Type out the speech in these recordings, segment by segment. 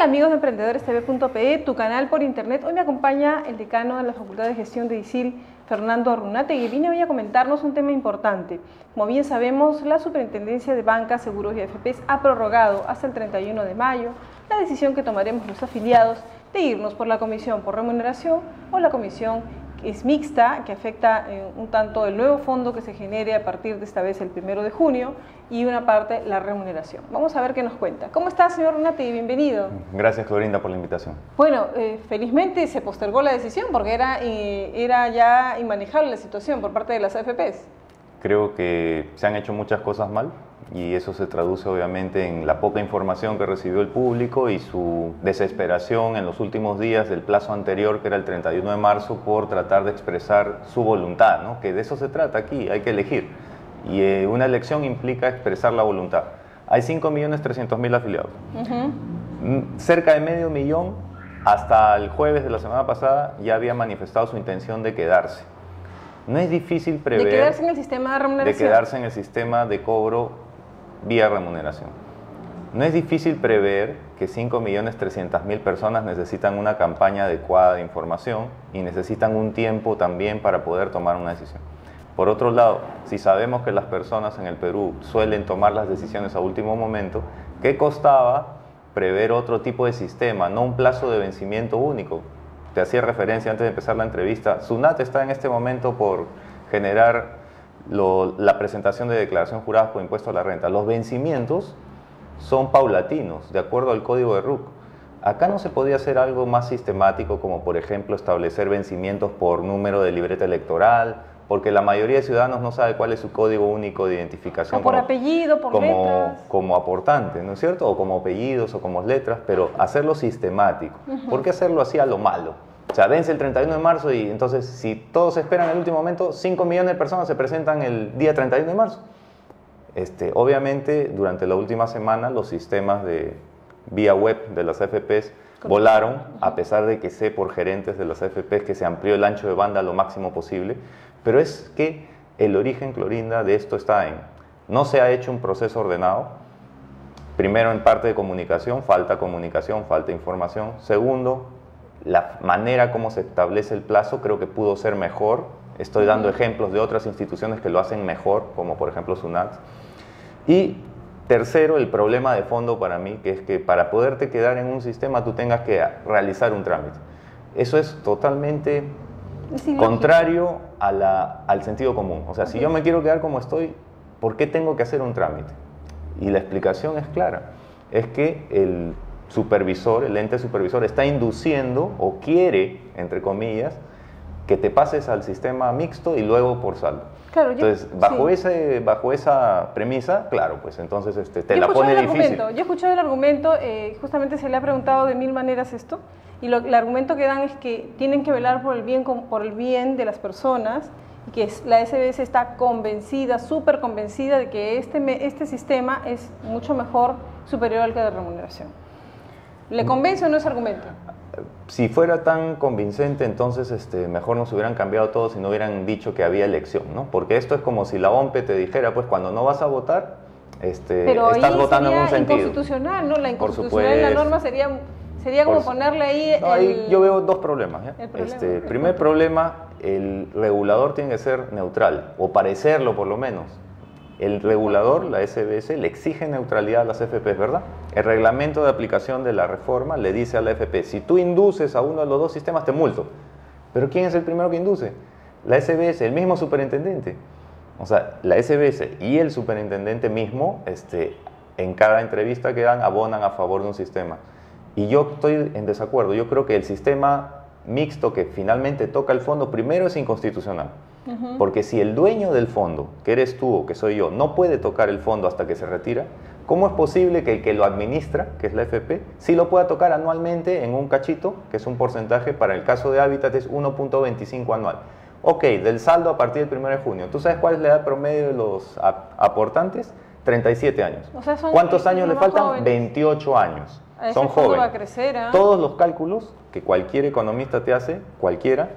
amigos de EmprendedoresTV.pe, tu canal por internet? Hoy me acompaña el decano de la Facultad de Gestión de ISIL, Fernando Arrunategui, y viene hoy a comentarnos un tema importante. Como bien sabemos, la Superintendencia de Bancas, Seguros y AFPs ha prorrogado hasta el 31 de mayo la decisión que tomaremos los afiliados de irnos por la comisión por remuneración o la comisión que es mixta, que afecta un tanto el nuevo fondo que se genere a partir de esta vez el 1 de junio y una parte la remuneración. Vamos a ver qué nos cuenta. ¿Cómo está, señor Arrunategui? Bienvenido. Gracias, Clorinda, por la invitación. Bueno, felizmente se postergó la decisión porque era ya inmanejable la situación por parte de las AFPs. Creo que se han hecho muchas cosas mal y eso se traduce obviamente en la poca información que recibió el público y su desesperación en los últimos días del plazo anterior, que era el 31 de marzo, por tratar de expresar su voluntad, ¿no? Que de eso se trata aquí, hay que elegir. Y una elección implica expresar la voluntad. Hay 5.300.000 afiliados. Cerca de 500.000 hasta el jueves de la semana pasada ya había manifestado su intención de quedarse. No es difícil prever... ¿De quedarse en el sistema de remuneración? De quedarse en el sistema de cobro vía remuneración. No es difícil prever que 5.300.000 personas necesitan una campaña adecuada de información y necesitan un tiempo también para poder tomar una decisión. Por otro lado, si sabemos que las personas en el Perú suelen tomar las decisiones a último momento, ¿qué costaba prever otro tipo de sistema, no un plazo de vencimiento único? Te hacía referencia antes de empezar la entrevista. SUNAT está en este momento por generar la presentación de declaración jurada por impuesto a la renta. Los vencimientos son paulatinos, de acuerdo al código de RUC. Acá no se podía hacer algo más sistemático, como por ejemplo establecer vencimientos por número de libreta electoral, porque la mayoría de ciudadanos no sabe cuál es su código único de identificación. O por apellido, por letras. Como aportante, ¿no es cierto? O como apellidos o como letras, pero hacerlo sistemático. ¿Por qué hacerlo así a lo malo? O sea, vence el 31 de marzo y entonces si todos esperan el último momento, 5 millones de personas se presentan el día 31 de marzo. Obviamente, durante la última semana, los sistemas de vía web de las AFPs volaron, a pesar de que sé por gerentes de las AFPs que se amplió el ancho de banda lo máximo posible, pero es que el origen, Clorinda, de esto está en: no se ha hecho un proceso ordenado. Primero, en parte de comunicación, falta información. Segundo, la manera como se establece el plazo creo que pudo ser mejor. Estoy dando ejemplos de otras instituciones que lo hacen mejor, como por ejemplo SUNAT. Y tercero, el problema de fondo para mí, que es que para poderte quedar en un sistema tú tengas que realizar un trámite. Eso es totalmente contrario al sentido común. O sea, si yo me quiero quedar como estoy, ¿por qué tengo que hacer un trámite? Y la explicación es clara. Es que el supervisor, el ente supervisor, está induciendo o quiere, entre comillas, que te pases al sistema mixto y luego por saldo. Claro, entonces, bajo esa premisa, claro, pues entonces te la pone difícil. Yo he escuchado el argumento, justamente se le ha preguntado de mil maneras esto, y el argumento que dan es que tienen que velar por el bien de las personas, y que la SBS está convencida, súper convencida de que este sistema es mucho mejor, superior al que de remuneración. ¿Le convence o no ese argumento? Si fuera tan convincente, entonces mejor nos hubieran cambiado todos y no hubieran dicho que había elección, ¿no? Porque esto es como si la OMPE te dijera, pues cuando no vas a votar, estás votando en un sentido. Inconstitucional, ¿no? La inconstitucional, la norma sería como ponerle ahí... No, ahí yo veo dos problemas, ¿ya? Primer problema, el regulador tiene que ser neutral, o parecerlo por lo menos. El regulador, la SBS, le exige neutralidad a las AFPs, ¿verdad? El reglamento de aplicación de la reforma le dice a la AFP: si tú induces a uno de los dos sistemas, te multo. ¿Pero quién es el primero que induce? La SBS, el mismo superintendente. O sea, la SBS y el superintendente mismo, en cada entrevista que dan, abonan a favor de un sistema. Y yo estoy en desacuerdo. Yo creo que el sistema mixto que finalmente toca el fondo, primero es inconstitucional. Porque si el dueño del fondo, que eres tú o que soy yo, no puede tocar el fondo hasta que se retira, ¿cómo es posible que el que lo administra, que es la AFP, sí lo pueda tocar anualmente en un cachito, que es un porcentaje? Para el caso de Hábitat es 1.25 anual. Ok, del saldo a partir del 1 de junio. ¿Tú sabes cuál es la edad promedio de los aportantes? 37 años. O sea, ¿cuántos años le faltan? Jóvenes. 28 años. Son jóvenes. Va a crecer, ¿eh? Todos los cálculos que cualquier economista te hace, cualquiera,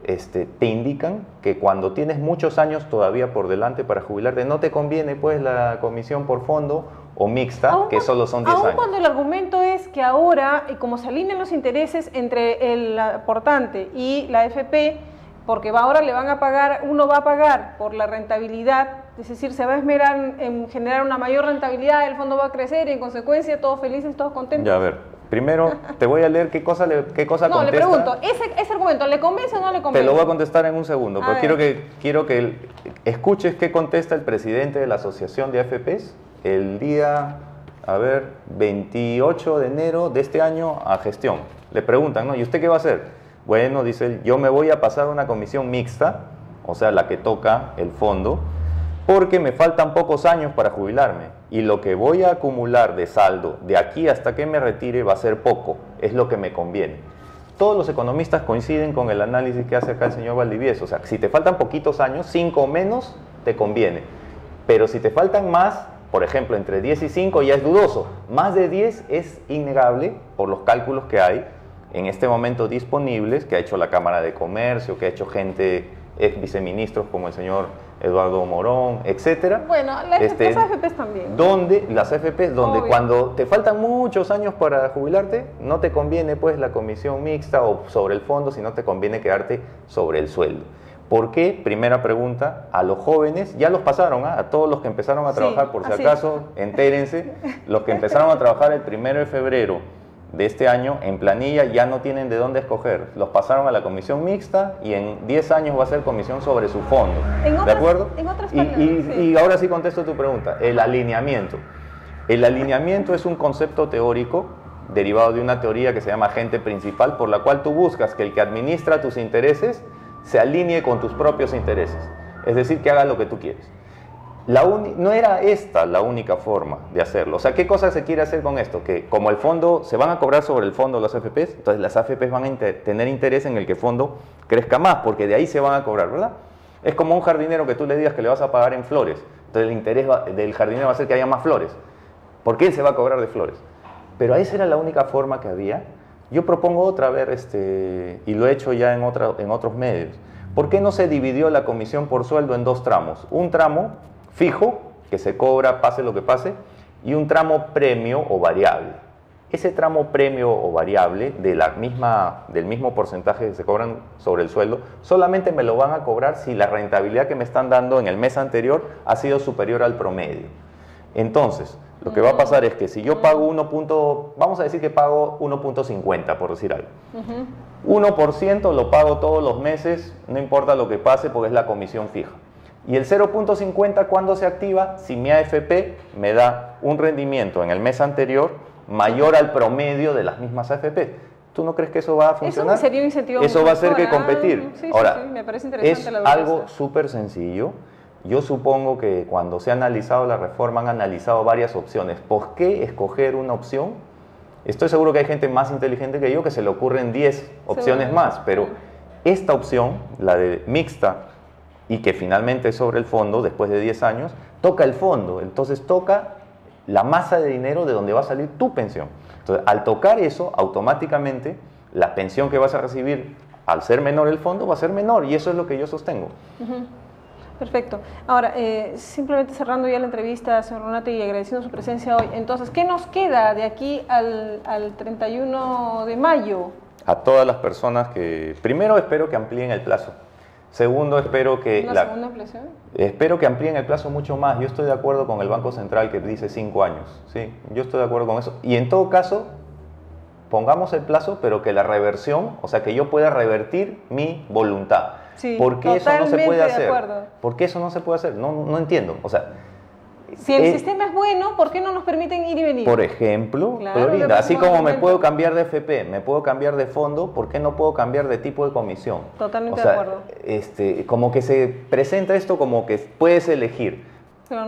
te indican que cuando tienes muchos años todavía por delante para jubilarte, no te conviene pues la comisión por fondo o mixta, que solo son 10 aún años. Cuando el argumento es que ahora, como se alinean los intereses entre el aportante y la AFP, porque ahora le van a pagar, uno va a pagar por la rentabilidad, es decir, se va a esmerar en generar una mayor rentabilidad, el fondo va a crecer y en consecuencia todos felices, todos contentos. Ya, a ver, primero te voy a leer qué cosa contesta. No, le pregunto, ¿ese argumento le convence o no le convence? Te lo voy a contestar en un segundo, pero quiero que escuches qué contesta el presidente de la Asociación de AFPs el día, 28 de enero de este año a gestión. Le preguntan, ¿no? ¿Y usted qué va a hacer? Bueno, dice él, yo me voy a pasar a una comisión mixta, o sea, la que toca el fondo, porque me faltan pocos años para jubilarme y lo que voy a acumular de saldo de aquí hasta que me retire va a ser poco, es lo que me conviene. Todos los economistas coinciden con el análisis que hace acá el señor Valdivieso, o sea, si te faltan poquitos años, 5 o menos, te conviene, pero si te faltan más, por ejemplo, entre 10 y 5 ya es dudoso, más de 10 es innegable por los cálculos que hay en este momento disponibles, que ha hecho la Cámara de Comercio, que ha hecho gente, ex viceministros como el señor Eduardo Morón, etcétera. Bueno, las AFPs también. Las AFPs, donde cuando te faltan muchos años para jubilarte, no te conviene pues la comisión mixta o sobre el fondo, sino te conviene quedarte sobre el sueldo. ¿Por qué? Primera pregunta, a los jóvenes, ya los pasaron, a todos los que empezaron a trabajar, por si acaso, entérense, los que empezaron a trabajar el 1 de febrero de este año en planilla ya no tienen de dónde escoger, los pasaron a la comisión mixta y en 10 años va a ser comisión sobre su fondo, ¿de acuerdo? En otras palabras, y ahora sí contesto tu pregunta, el alineamiento. El alineamiento es un concepto teórico derivado de una teoría que se llama agente principal, por la cual tú buscas que el que administra tus intereses se alinee con tus propios intereses, es decir, que haga lo que tú quieres. No era esta la única forma de hacerlo. O sea, ¿qué cosa se quiere hacer con esto? Que como el fondo, se van a cobrar sobre el fondo las AFPs, entonces las AFPs van a tener interés en el que el fondo crezca más, porque de ahí se van a cobrar, ¿verdad? Es como un jardinero que tú le digas que le vas a pagar en flores, entonces el interés del jardinero va a ser que haya más flores, porque él se va a cobrar de flores. Pero esa era la única forma que había. Yo propongo otra vez, y lo he hecho ya en otros medios. ¿Por qué no se dividió la comisión por sueldo en 2 tramos? Un tramo fijo, que se cobra pase lo que pase, y un tramo premio o variable. Ese tramo premio o variable del mismo porcentaje que se cobran sobre el sueldo, solamente me lo van a cobrar si la rentabilidad que me están dando en el mes anterior ha sido superior al promedio. Entonces, lo que va a pasar es que si yo pago vamos a decir que pago 1.50, por decir algo. 1% lo pago todos los meses, no importa lo que pase porque es la comisión fija. Y el 0.50, ¿cuándo se activa? Si mi AFP me da un rendimiento en el mes anterior mayor al promedio de las mismas AFP. ¿Tú no crees que eso va a funcionar? Eso sería un incentivo. Eso va a hacer que competir. Sí, ahora, me parece interesante es algo súper sencillo. Yo supongo que cuando se ha analizado la reforma han analizado varias opciones. ¿Por qué escoger una opción? Estoy seguro que hay gente más inteligente que yo que se le ocurren 10 opciones más, pero esta opción, la de mixta, y que finalmente es sobre el fondo, después de 10 años, toca el fondo, entonces toca la masa de dinero de donde va a salir tu pensión. Entonces, al tocar eso, automáticamente, la pensión que vas a recibir, al ser menor el fondo, va a ser menor, y eso es lo que yo sostengo. Perfecto. Ahora, simplemente cerrando ya la entrevista, señor Runate, y agradeciendo su presencia hoy, entonces, ¿qué nos queda de aquí al 31 de mayo? A todas las personas que... Primero, espero que amplíen el plazo. Segundo, espero que... ¿Una segunda ampliación? Espero que amplíen el plazo mucho más. Yo estoy de acuerdo con el Banco Central que dice 5 años. Sí, yo estoy de acuerdo con eso. Y en todo caso, pongamos el plazo, pero que la reversión, o sea, que yo pueda revertir mi voluntad. Sí, ¿por qué eso no se puede hacer? Acuerdo. ¿Por qué eso no se puede hacer? No entiendo. O sea, si el sistema es bueno, ¿por qué no nos permiten ir y venir? Por ejemplo, claro, Florinda, así como me puedo cambiar de FP, me puedo cambiar de fondo, ¿por qué no puedo cambiar de tipo de comisión? Totalmente de acuerdo. Como que se presenta esto como que puedes elegir,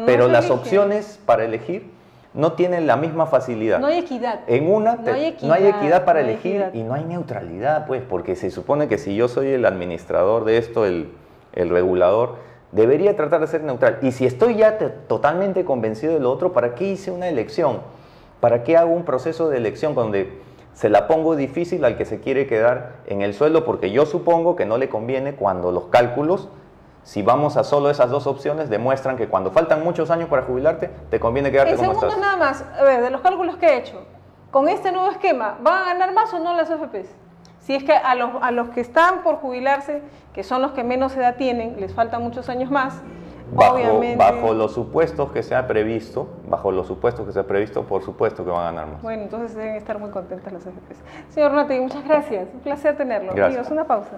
pero las opciones para elegir no tienen la misma facilidad. No hay equidad. En una no hay equidad para elegir y no hay neutralidad, pues, porque se supone que si yo soy el administrador de esto, el regulador, debería tratar de ser neutral. Y si estoy ya totalmente convencido de lo otro, ¿para qué hice una elección? ¿Para qué hago un proceso de elección donde se la pongo difícil al que se quiere quedar en el sueldo? Porque yo supongo que no le conviene cuando los cálculos Si vamos a solo esas dos opciones, demuestran que cuando faltan muchos años para jubilarte, te conviene quedarte como estás. En segundos nada más, a ver, de los cálculos que he hecho, con este nuevo esquema, ¿van a ganar más o no las AFPs? Si es que a los que están por jubilarse, que son los que menos edad tienen, les faltan muchos años más, obviamente... Bajo los supuestos que se ha previsto, por supuesto que van a ganar más. Bueno, entonces deben estar muy contentas las AFPs. Señor Runategui, muchas gracias. Un placer tenerlo. Gracias. Amigos, una pausa.